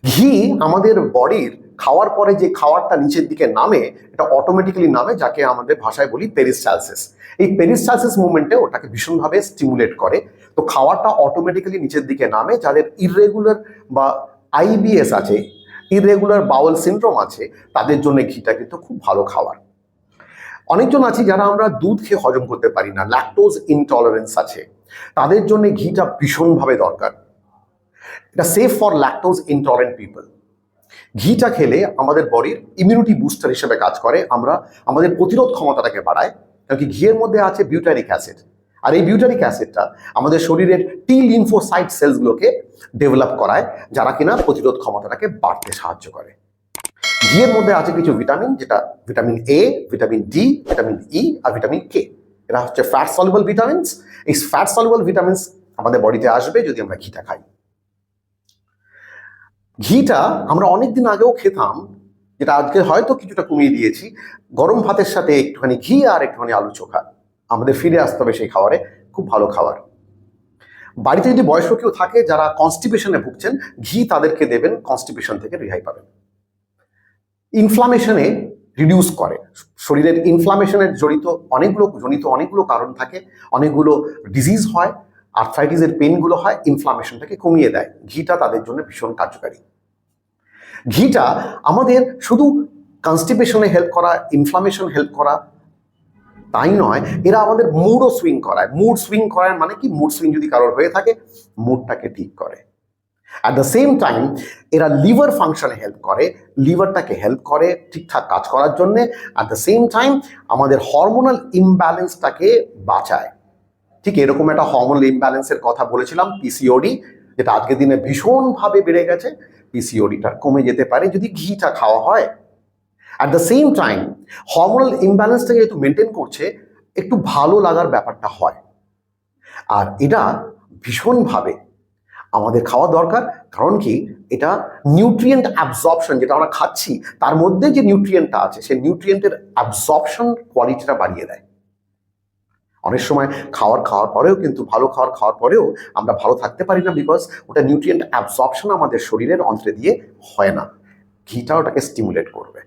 ঘি আমাদের বডির খাওয়ার পরে যে খাওয়ারটা নিচের দিকে নামে, এটা অটোমেটিক্যালি নামে, যাকে আমাদের ভাষায় বলি পেরিস্টালসিস। এই পেরিস্টালসিস মুভমেন্টে ওটাকে ভীষণভাবে স্টিমুলেট করে। তো খাওয়ারটা অটোমেটিক্যালি নিচের দিকে নামে। যাদের ইররেগুলার বা আইবিএস আছে, ইররেগুলার বাউল সিনড্রোম আছে, তাদের জন্য ঘিটা কিন্তু খুব ভালো খাবার। অনেকজন আছে যারা আমরা দুধ খেয়ে হজম করতে পারি না, ল্যাকটোজ ইনটলারেন্স আছে, তাদের জন্য ঘিটা ভীষণভাবে দরকার। এটা safe for lactose intolerant people. ঘিটা খেলে আমাদের বডির ইমিউনিটি বুস্টার হিসেবে কাজ করে, আমাদের প্রতিরোধ ক্ষমতাটাকে বাড়ায়, কারণ কি ঘিয়ের মধ্যে আছে বিউটারিক অ্যাসিড। আর এই বিউটারিক অ্যাসিডটা আমাদের শরীরের টি লিম্ফোসাইট সেলসগুলোকে ডেভেলপ করায়, যারা কিনা প্রতিরোধ ক্ষমতাটাকে বাড়তে সাহায্য করে। ঘিয়ের মধ্যে আছে কিছু ভিটামিন, যেটা vitamin A, vitamin D, vitamin E আর ভিটামিন কে। এরা হচ্ছে ফ্যাট সলিউবল ভিটামিনস। এই ফ্যাট সলিউবল ভিটামিনস আমাদের বডিতে আসবে যদি আমরা ঘিটা খাই। ঘিটা আমরা অনেকদিন আগেও খেতাম, যেটা আজকে হয়তো কিছুটা কমিয়ে দিয়েছি। গরম ভাতের সাথে একটুখানি ঘি আর একটুখানি আলু চোখা, আমাদের ফিরে আসতে হবে সেই খাবারে। খুব ভালো খাবার। বাড়িতে যদি বয়স্ক কেউ থাকে যারা কনস্টিপেশনে ভুগছেন, ঘি তাদেরকে দেবেন, কনস্টিপেশন থেকে রেহাই পাবেন। ইনফ্লামেশনে রিডিউস করে। শরীরের ইনফ্লামেশনের জনিত অনেকগুলো কারণ থাকে, অনেকগুলো ডিজিজ হয়, আর্থ্রাইটিসের পেনগুলো হয়, ইনফ্লামেশনটাকে কমিয়ে দেয়। ঘিটা তাদের জন্য ভীষণ কার্যকারী। ঘিটা আমাদের শুধু কনস্টিপেশনে হেল্প করা, ইনফ্লামেশন হেল্প করা তাই নয়, এরা আমাদের মুডও সুইং করায়। মুড সুইং করায় মানে কি, মুড সুইং যদি কারোর হয়ে থাকে, মুডটাকে ঠিক করে। অ্যাট দ্য সেম টাইম এরা লিভার ফাংশনে হেল্প করে, লিভারটাকে হেল্প করে ঠিকঠাক কাজ করার জন্যে। অ্যাট দ্য সেম টাইম আমাদের হরমোনাল ইমব্যালেন্সটাকে বাঁচায়। ঠিক এরকম একটা হরমোনাল ইমব্যালেন্সের কথা বলেছিলাম, পিসিওডি, যেটা আজকের দিনে ভীষণভাবে বেড়ে গেছে। পিসিওডিটা কমে যেতে পারে যদি ঘিটা খাওয়া হয়। At the same time hormonal ইমব্যালেন্সটাকে যেহেতু মেনটেন করছে, একটু ভালো লাগার ব্যাপারটা হয়। আর এটা ভীষণভাবে আমাদের খাওয়া দরকার, কারণ কি এটা নিউট্রিয়েন্ট অ্যাবজর্পশন, যেটা আমরা খাচ্ছি তার মধ্যে যে নিউট্রিয়েন্টটা আছে, সেই নিউট্রিয়েন্টের অ্যাবজর্পশন কোয়ালিটিটা বাড়িয়ে দেয়। অনেক সময় খাওয়ার পরেও কিন্তু ভালো খাবার খাওয়ার পরেও আমরা ভালো থাকতে পারি না, বিকজ ওটা নিউট্রিয়েন্ট অ্যাবজর্পশন আমাদের শরীরের অন্ত্রে দিয়ে হয় না। ঘিটা ওটাকে স্টিমুলেট করবে।